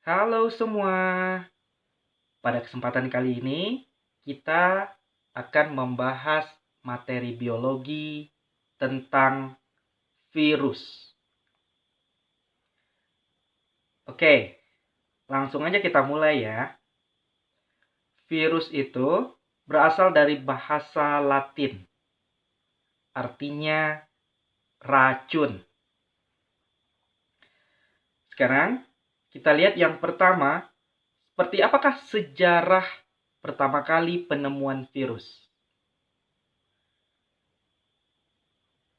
Halo semua, pada kesempatan kali ini kita akan membahas materi biologi tentang virus. Oke, langsung aja kita mulai ya. Virus itu berasal dari bahasa Latin, artinya racun. Sekarang kita lihat yang pertama, seperti apakah sejarah pertama kali penemuan virus.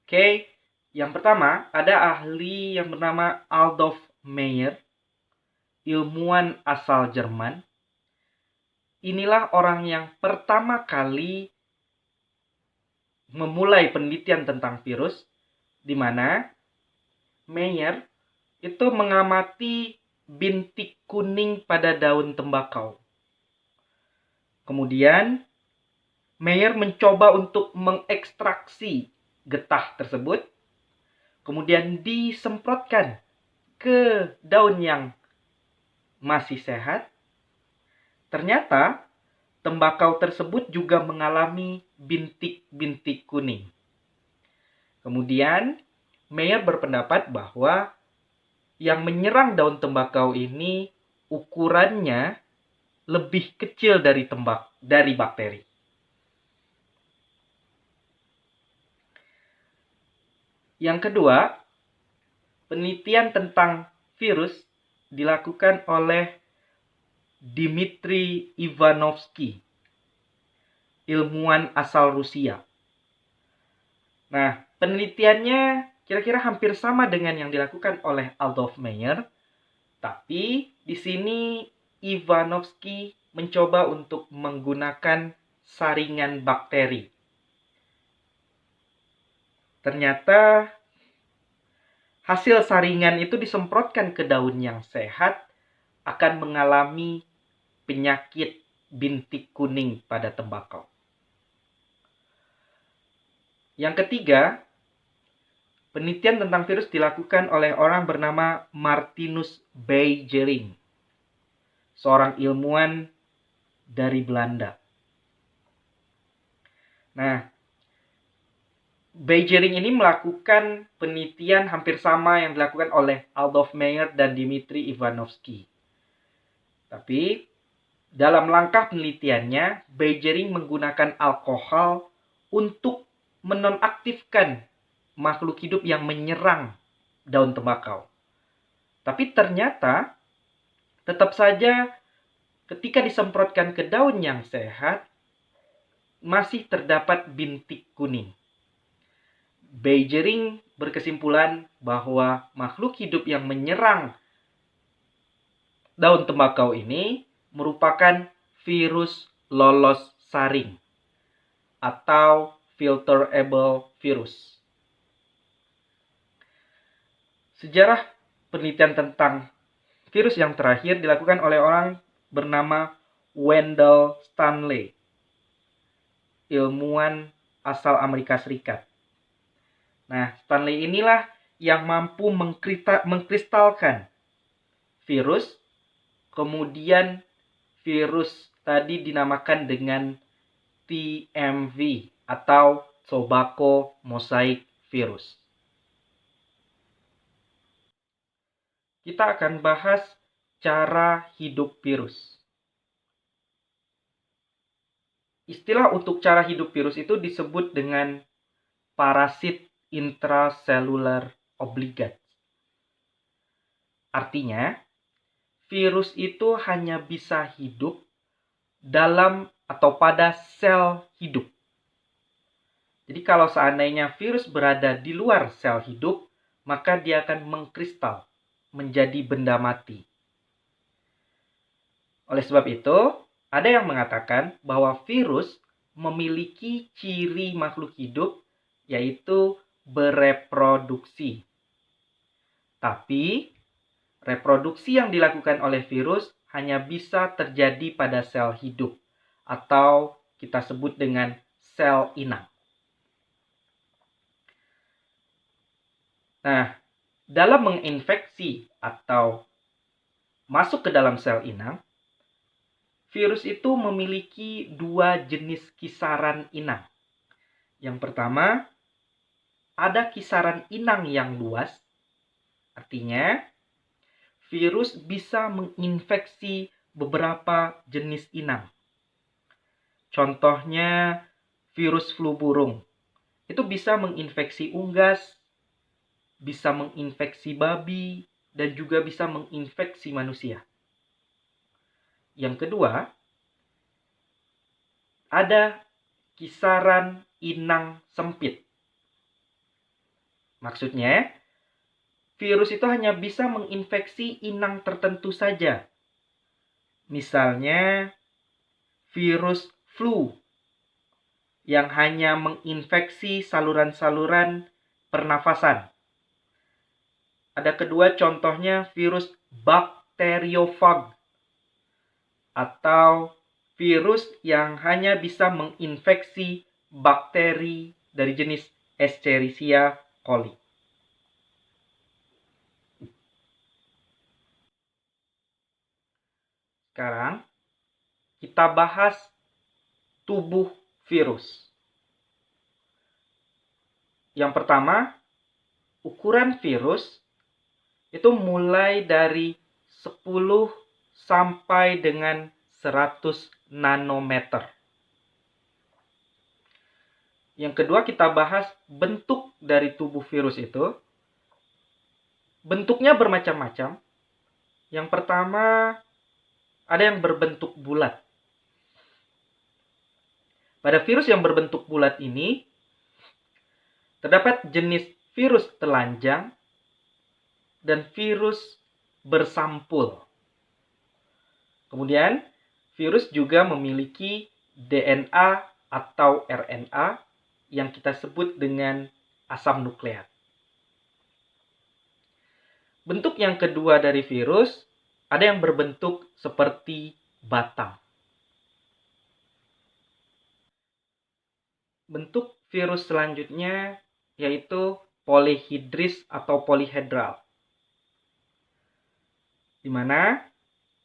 Oke, yang pertama ada ahli yang bernama Adolf Meyer, ilmuwan asal Jerman. Inilah orang yang pertama kali memulai penelitian tentang virus, di mana Meyer itu mengamati bintik kuning pada daun tembakau. Kemudian Meyer mencoba untuk mengekstraksi getah tersebut, kemudian disemprotkan ke daun yang masih sehat. Ternyata tembakau tersebut juga mengalami bintik-bintik kuning. Kemudian Meyer berpendapat bahwa yang menyerang daun tembakau ini ukurannya lebih kecil dari bakteri. Yang kedua, penelitian tentang virus dilakukan oleh Dmitri Ivanovsky, ilmuwan asal Rusia. Nah, penelitiannya kira-kira hampir sama dengan yang dilakukan oleh Adolf Meyer, tapi di sini Ivanovsky mencoba untuk menggunakan saringan bakteri. Ternyata hasil saringan itu disemprotkan ke daun yang sehat akan mengalami penyakit bintik kuning pada tembakau. Yang ketiga, penelitian tentang virus dilakukan oleh orang bernama Martinus Beijering, seorang ilmuwan dari Belanda. Nah, Beijering ini melakukan penelitian hampir sama yang dilakukan oleh Adolf Meyer dan Dmitri Ivanovsky. Tapi dalam langkah penelitiannya, Beijering menggunakan alkohol untuk menonaktifkan makhluk hidup yang menyerang daun tembakau. Tapi ternyata tetap saja ketika disemprotkan ke daun yang sehat, masih terdapat bintik kuning. Beijering berkesimpulan bahwa makhluk hidup yang menyerang daun tembakau ini merupakan virus lolos saring atau filterable virus. Sejarah penelitian tentang virus yang terakhir dilakukan oleh orang bernama Wendell Stanley, ilmuwan asal Amerika Serikat. Nah, Stanley inilah yang mampu mengkristalkan virus, kemudian virus tadi dinamakan dengan TMV atau Tobacco Mosaic Virus. Kita akan bahas cara hidup virus. Istilah untuk cara hidup virus itu disebut dengan parasit intraselular obligat. Artinya, virus itu hanya bisa hidup dalam atau pada sel hidup. Jadi kalau seandainya virus berada di luar sel hidup, maka dia akan mengkristal menjadi benda mati. Oleh sebab itu, ada yang mengatakan bahwa virus memiliki ciri makhluk hidup, yaitu bereproduksi. Tapi, reproduksi yang dilakukan oleh virus hanya bisa terjadi pada sel hidup, atau kita sebut dengan sel inang. Nah, dalam menginfeksi atau masuk ke dalam sel inang, virus itu memiliki dua jenis kisaran inang. Yang pertama, ada kisaran inang yang luas, artinya virus bisa menginfeksi beberapa jenis inang. Contohnya virus flu burung. Itu bisa menginfeksi unggas, bisa menginfeksi babi, dan juga bisa menginfeksi manusia. Yang kedua, ada kisaran inang sempit. Maksudnya, virus itu hanya bisa menginfeksi inang tertentu saja. Misalnya, virus flu yang hanya menginfeksi saluran-saluran pernafasan. Ada kedua contohnya virus bakteriofag atau virus yang hanya bisa menginfeksi bakteri dari jenis Escherichia coli. Sekarang kita bahas tubuh virus. Yang pertama, ukuran virus itu mulai dari 10 sampai dengan 100 nanometer. Yang kedua, kita bahas bentuk dari tubuh virus itu. Bentuknya bermacam-macam. Yang pertama, ada yang berbentuk bulat. Pada virus yang berbentuk bulat ini, terdapat jenis virus telanjang dan virus bersampul. Kemudian, virus juga memiliki DNA atau RNA yang kita sebut dengan asam nukleat. Bentuk yang kedua dari virus, ada yang berbentuk seperti batang. Bentuk virus selanjutnya yaitu polyhedris atau polyhedral. Di mana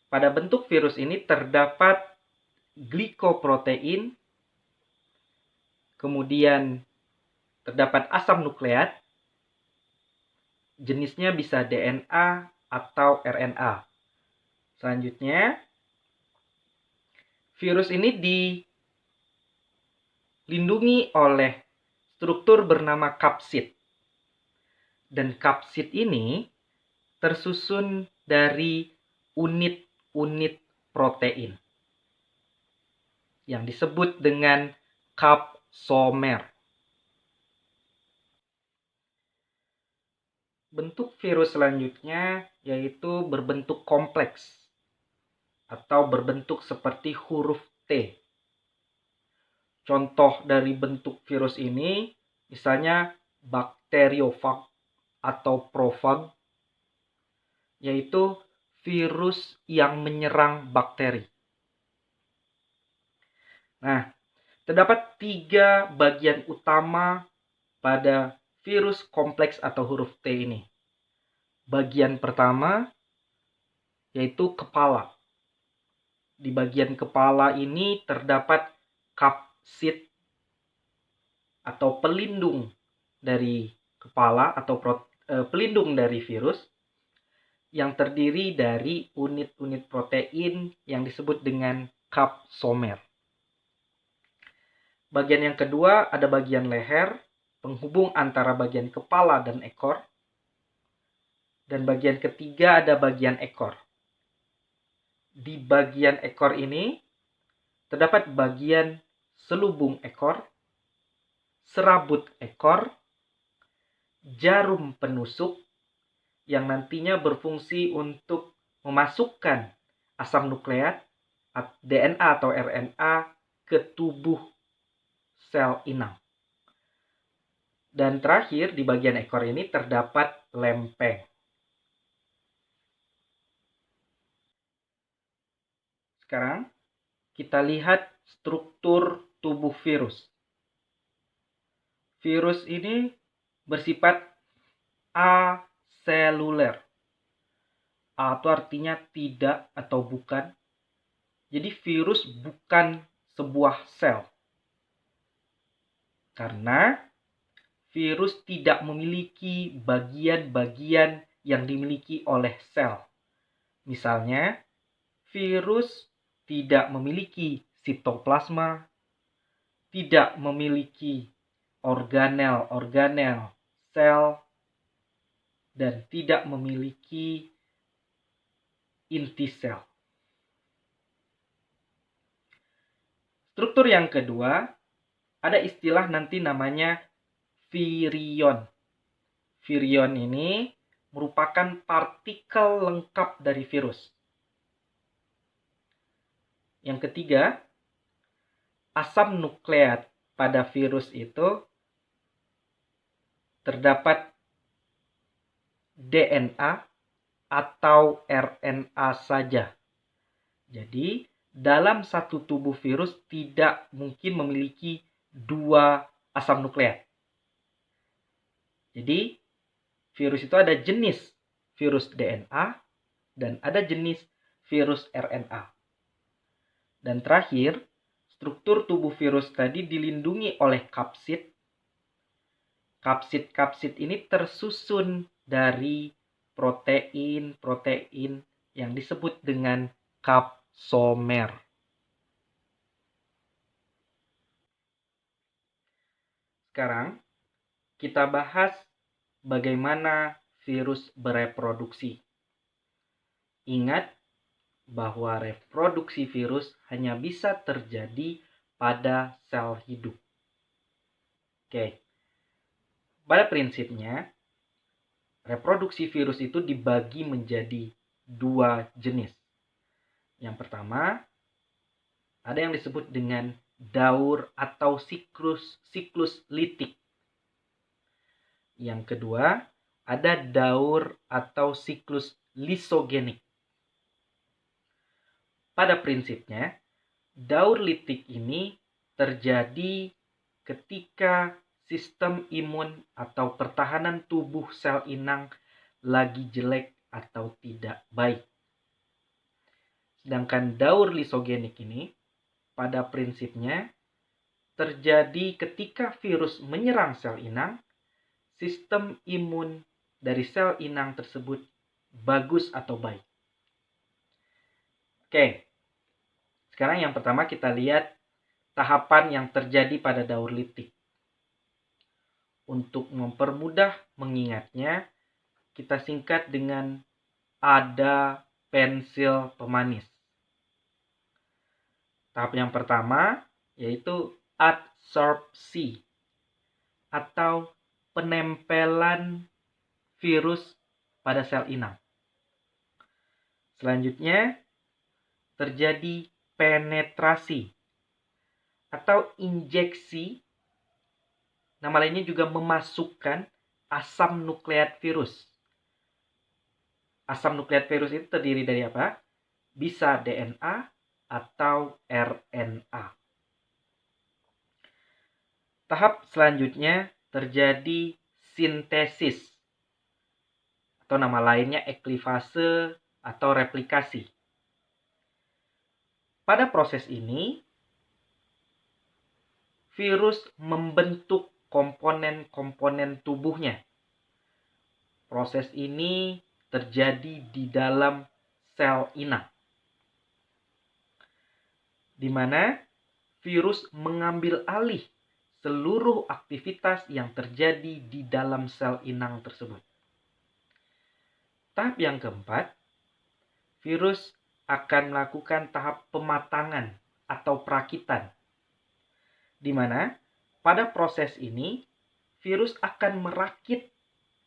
pada bentuk virus ini terdapat glikoprotein, kemudian terdapat asam nukleat, jenisnya bisa DNA atau RNA. Selanjutnya, virus ini dilindungi oleh struktur bernama kapsid. Dan kapsid ini tersusun dari unit-unit protein yang disebut dengan kapsomer. Bentuk virus selanjutnya yaitu berbentuk kompleks atau berbentuk seperti huruf T. Contoh dari bentuk virus ini misalnya bakteriofag atau profag, yaitu virus yang menyerang bakteri. Nah, terdapat 3 bagian utama pada virus kompleks atau huruf T ini. Bagian pertama yaitu kepala. Di bagian kepala ini terdapat kapsid atau pelindung dari kepala atau pelindung dari virus yang terdiri dari unit-unit protein yang disebut dengan kapsomer. Bagian yang kedua ada bagian leher, penghubung antara bagian kepala dan ekor. Dan bagian ketiga ada bagian ekor. Di bagian ekor ini terdapat bagian selubung ekor, serabut ekor, jarum penusuk yang nantinya berfungsi untuk memasukkan asam nukleat, DNA atau RNA ke tubuh sel inang. Dan terakhir di bagian ekor ini terdapat lempeng. Sekarang kita lihat struktur tubuh virus. Virus ini bersifat aseluler. A itu artinya tidak atau bukan. Jadi virus bukan sebuah sel. Karena virus tidak memiliki bagian-bagian yang dimiliki oleh sel. Misalnya, virus tidak memiliki sitoplasma, tidak memiliki organel-organel sel, dan tidak memiliki inti sel. Struktur yang kedua, ada istilah nanti namanya virion. Virion ini merupakan partikel lengkap dari virus. Yang ketiga, asam nukleat pada virus itu terdapat DNA atau RNA saja. Jadi, dalam satu tubuh virus tidak mungkin memiliki dua asam nukleat. Jadi, virus itu ada jenis virus DNA dan ada jenis virus RNA. Dan terakhir, struktur tubuh virus tadi dilindungi oleh kapsid. Kapsid-kapsid ini tersusun dari protein-protein yang disebut dengan kapsomer. Sekarang kita bahas bagaimana virus bereproduksi. Ingat bahwa reproduksi virus hanya bisa terjadi pada sel hidup. Oke. Pada prinsipnya, reproduksi virus itu dibagi menjadi dua jenis. Yang pertama, ada yang disebut dengan daur atau siklus litik. Yang kedua, ada daur atau siklus lisogenik. Pada prinsipnya, daur litik ini terjadi ketika sistem imun atau pertahanan tubuh sel inang lagi jelek atau tidak baik. Sedangkan daur lisogenik ini pada prinsipnya terjadi ketika virus menyerang sel inang, sistem imun dari sel inang tersebut bagus atau baik. Oke, sekarang yang pertama kita lihat tahapan yang terjadi pada daur litik. Untuk mempermudah mengingatnya, kita singkat dengan ada pensil pemanis. Tahap yang pertama yaitu adsorpsi atau penempelan virus pada sel inang. Selanjutnya terjadi penetrasi atau injeksi. Nama lainnya juga memasukkan asam nukleat virus. Asam nukleat virus itu terdiri dari apa? Bisa DNA atau RNA. Tahap selanjutnya terjadi sintesis atau nama lainnya eklivase atau replikasi. Pada proses ini, virus membentuk komponen-komponen tubuhnya. Proses ini terjadi di dalam sel inang, di mana virus mengambil alih seluruh aktivitas yang terjadi di dalam sel inang tersebut. Tahap yang keempat, virus akan melakukan tahap pematangan atau perakitan, di mana pada proses ini virus akan merakit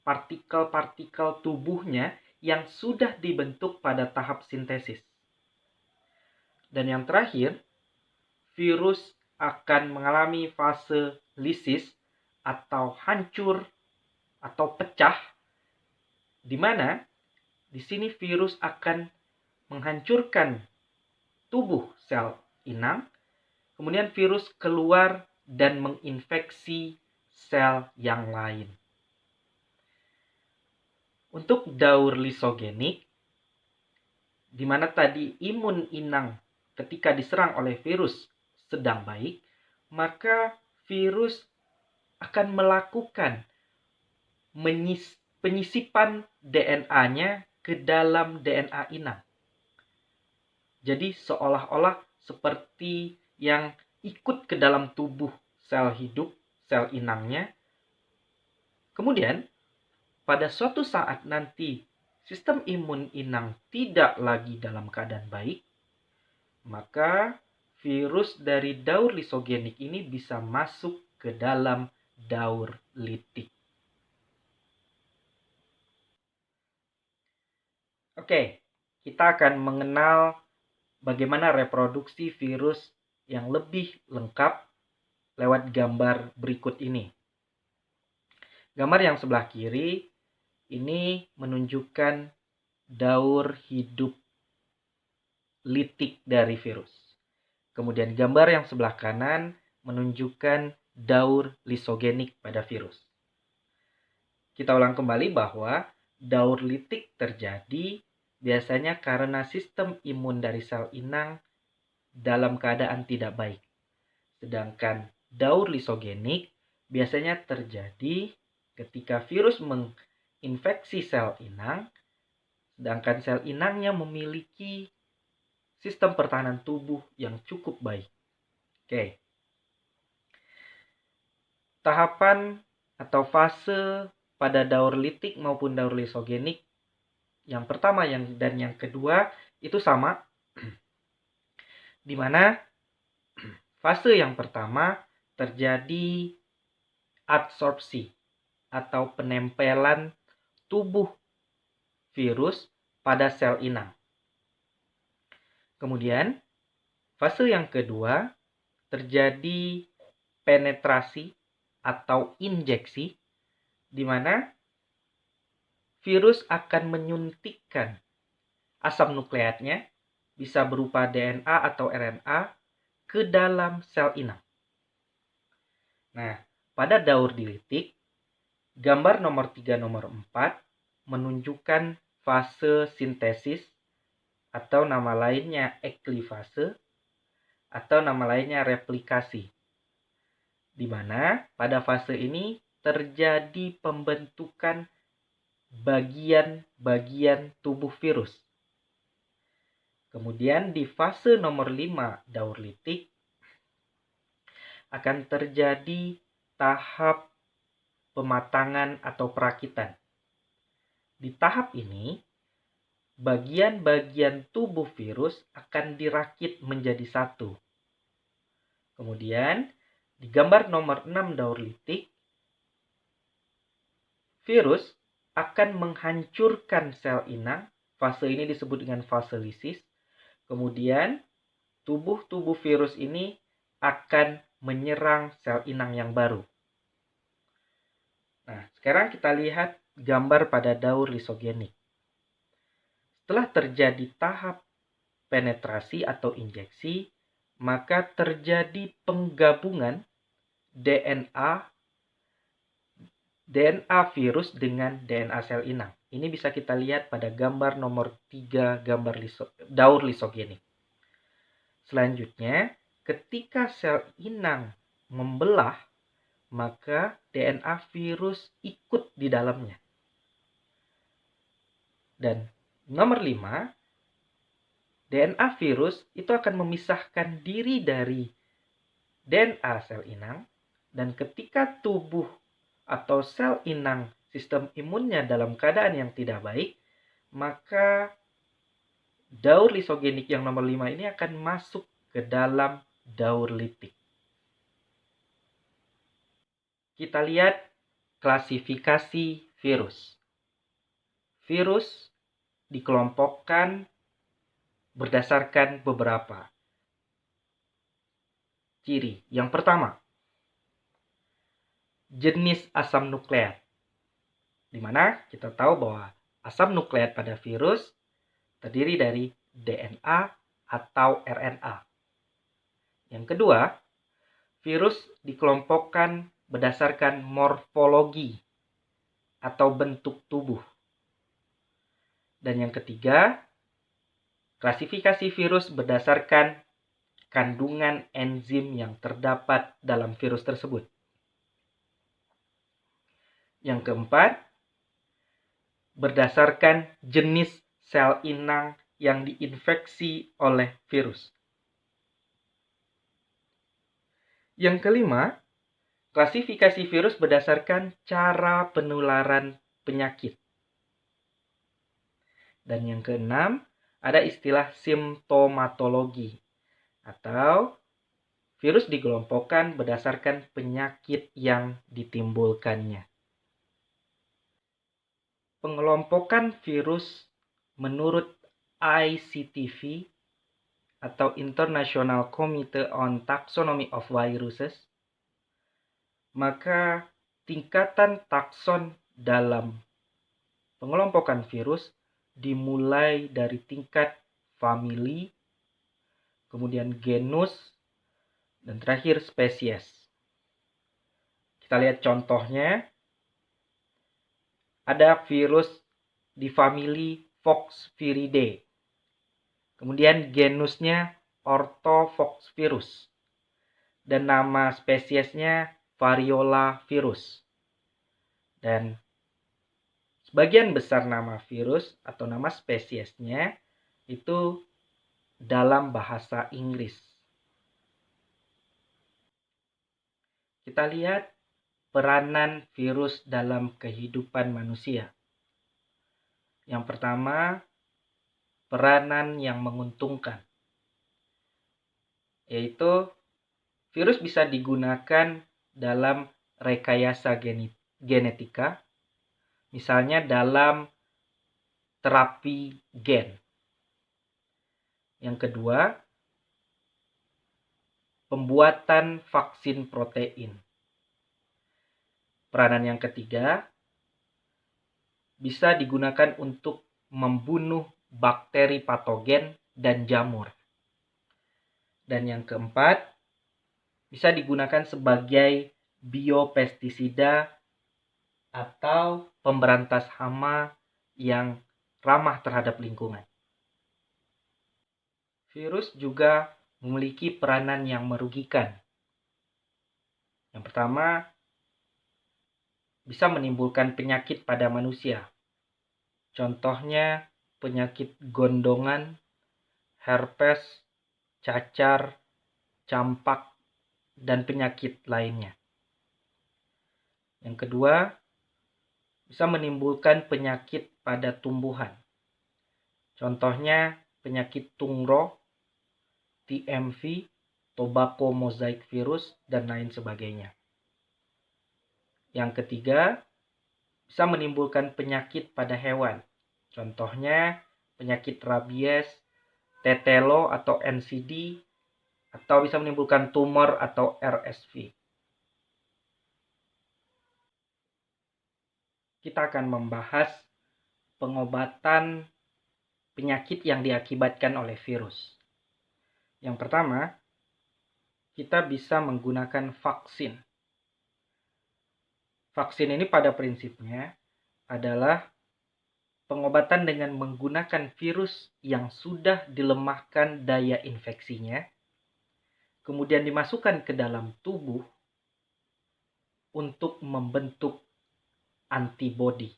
partikel-partikel tubuhnya yang sudah dibentuk pada tahap sintesis. Dan yang terakhir, virus akan mengalami fase lisis atau hancur atau pecah, di mana di sini virus akan menghancurkan tubuh sel inang, kemudian virus keluar dan menginfeksi sel yang lain. Untuk daur lisogenik, di mana tadi imun inang ketika diserang oleh virus sedang baik, maka virus akan melakukan penyisipan DNA-nya ke dalam DNA inang. Jadi seolah-olah seperti yang ikut ke dalam tubuh sel hidup, sel inangnya. Kemudian pada suatu saat nanti sistem imun inang tidak lagi dalam keadaan baik, maka virus dari daur lisogenik ini bisa masuk ke dalam daur litik. Oke, kita akan mengenal bagaimana reproduksi virus yang lebih lengkap lewat gambar berikut ini. Gambar yang sebelah kiri ini menunjukkan daur hidup litik dari virus. Kemudian gambar yang sebelah kanan menunjukkan daur lisogenik pada virus. Kita ulang kembali bahwa daur litik terjadi biasanya karena sistem imun dari sel inang dalam keadaan tidak baik. Sedangkan daur lisogenik biasanya terjadi ketika virus menginfeksi sel inang, sedangkan sel inangnya memiliki sistem pertahanan tubuh yang cukup baik. Oke. Tahapan atau fase pada daur litik maupun daur lisogenik yang pertama dan yang kedua itu sama, di mana fase yang pertama terjadi adsorpsi atau penempelan tubuh virus pada sel inang. Kemudian fase yang kedua terjadi penetrasi atau injeksi, di mana virus akan menyuntikkan asam nukleatnya, bisa berupa DNA atau RNA, ke dalam sel inang. Nah, pada daur dilitik, gambar nomor 3 nomor 4 menunjukkan fase sintesis atau nama lainnya eklifase atau nama lainnya replikasi, di mana pada fase ini terjadi pembentukan bagian-bagian tubuh virus. Kemudian di fase nomor 5 daur litik akan terjadi tahap pematangan atau perakitan. Di tahap ini, bagian-bagian tubuh virus akan dirakit menjadi satu. Kemudian, di gambar nomor 6 daur litik, virus akan menghancurkan sel inang. Fase ini disebut dengan fase lisis. Kemudian, tubuh-tubuh virus ini akan menyerang sel inang yang baru. Nah, sekarang kita lihat gambar pada daur lisogenik. Setelah terjadi tahap penetrasi atau injeksi, maka terjadi penggabungan DNA virus dengan DNA sel inang. Ini bisa kita lihat pada gambar nomor 3 daur lisogenik. Selanjutnya, ketika sel inang membelah, maka DNA virus ikut di dalamnya. Dan nomor 5, DNA virus itu akan memisahkan diri dari DNA sel inang, dan ketika tubuh atau sel inang sistem imunnya dalam keadaan yang tidak baik, maka daur lisogenik yang nomor 5 ini akan masuk ke dalam daur litik. Kita lihat klasifikasi virus. Virus dikelompokkan berdasarkan beberapa ciri. Yang pertama, jenis asam nukleat, di mana kita tahu bahwa asam nukleat pada virus terdiri dari DNA atau RNA. Yang kedua, virus dikelompokkan berdasarkan morfologi atau bentuk tubuh. Dan yang ketiga, Klasifikasi virus berdasarkan kandungan enzim yang terdapat dalam virus tersebut. Yang keempat, berdasarkan jenis sel inang yang diinfeksi oleh virus. Yang kelima, klasifikasi virus berdasarkan cara penularan penyakit. Dan yang keenam, ada istilah simptomatologi, atau virus dikelompokkan berdasarkan penyakit yang ditimbulkannya. Pengelompokan virus menurut ICTV atau International Committee on Taxonomy of Viruses, maka tingkatan takson dalam pengelompokan virus dimulai dari tingkat famili, kemudian genus, dan terakhir spesies. Kita lihat contohnya. Ada virus di famili Foxviridae. Kemudian genusnya Orthofoxvirus. Dan nama spesiesnya Variola virus. Dan sebagian besar nama virus atau nama spesiesnya itu dalam bahasa Inggris. Kita lihat peranan virus dalam kehidupan manusia. Yang pertama, peranan yang menguntungkan, yaitu virus bisa digunakan dalam rekayasa genetika, misalnya dalam terapi gen. Yang kedua, pembuatan vaksin protein. Peranan yang ketiga, bisa digunakan untuk membunuh bakteri patogen dan jamur. Dan yang keempat, bisa digunakan sebagai biopestisida atau pemberantas hama yang ramah terhadap lingkungan. Virus juga memiliki peranan yang merugikan. Yang pertama, bisa menimbulkan penyakit pada manusia. Contohnya penyakit gondongan, herpes, cacar, campak, dan penyakit lainnya. Yang kedua, bisa menimbulkan penyakit pada tumbuhan. Contohnya penyakit tungro, TMV, tobacco mosaic virus, dan lain sebagainya. Yang ketiga, bisa menimbulkan penyakit pada hewan. Contohnya penyakit rabies, tetelo atau NCD, atau bisa menimbulkan tumor atau RSV. Kita akan membahas pengobatan penyakit yang diakibatkan oleh virus. Yang pertama, kita bisa menggunakan vaksin. Vaksin ini pada prinsipnya adalah pengobatan dengan menggunakan virus yang sudah dilemahkan daya infeksinya, kemudian dimasukkan ke dalam tubuh untuk membentuk antibodi.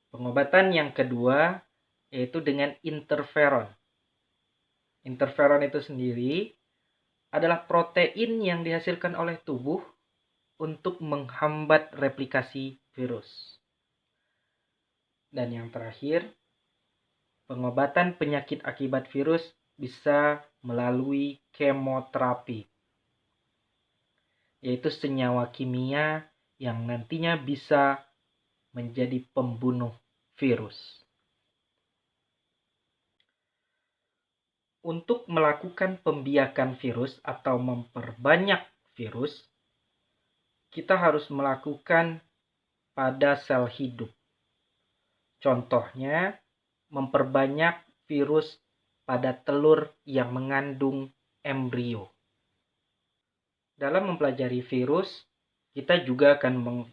Pengobatan yang kedua yaitu dengan interferon. Interferon itu sendiri adalah protein yang dihasilkan oleh tubuh untuk menghambat replikasi virus. Dan yang terakhir, pengobatan penyakit akibat virus bisa melalui kemoterapi, yaitu senyawa kimia yang nantinya bisa menjadi pembunuh virus. Untuk melakukan pembiakan virus atau memperbanyak virus, kita harus melakukan pada sel hidup. Contohnya, memperbanyak virus pada telur yang mengandung embrio. Dalam mempelajari virus, kita juga akan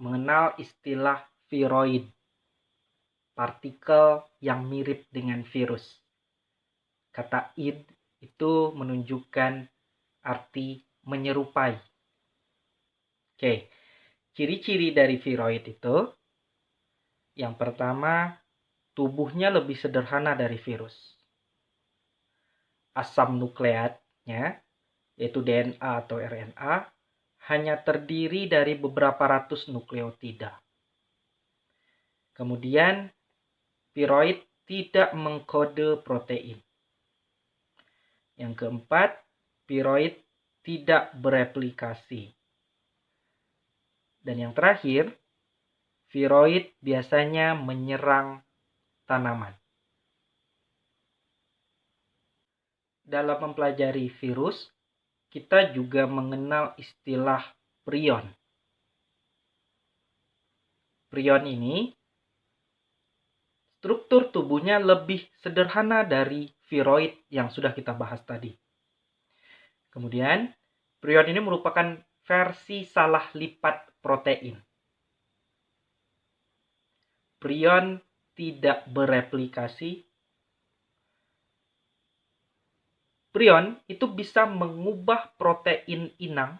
mengenal istilah viroid. partikel yang mirip dengan virus. Kata id itu menunjukkan arti menyerupai. Oke, ciri-ciri dari viroid itu, yang pertama, tubuhnya lebih sederhana dari virus. Asam nukleatnya, yaitu DNA atau RNA, hanya terdiri dari beberapa ratus nukleotida. Kemudian, viroid tidak mengkode protein. Yang keempat, viroid tidak bereplikasi. Dan yang terakhir, viroid biasanya menyerang tanaman. Dalam mempelajari virus, kita juga mengenal istilah prion. Prion ini, struktur tubuhnya lebih sederhana dari viroid yang sudah kita bahas tadi. Kemudian, prion ini merupakan versi salah lipat protein. Prion tidak bereplikasi. Prion itu bisa mengubah protein inang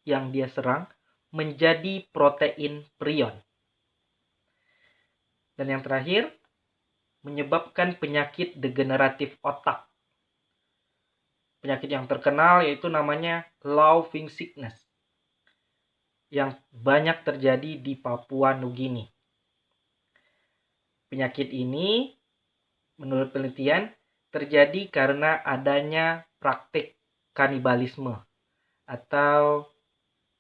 yang dia serang menjadi protein prion. Dan yang terakhir, menyebabkan penyakit degeneratif otak. Penyakit yang terkenal yaitu namanya Laughing Sickness, yang banyak terjadi di Papua Nugini. Penyakit ini, menurut penelitian, terjadi karena adanya praktik kanibalisme atau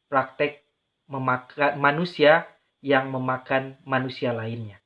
praktik memakan manusia yang memakan manusia lainnya.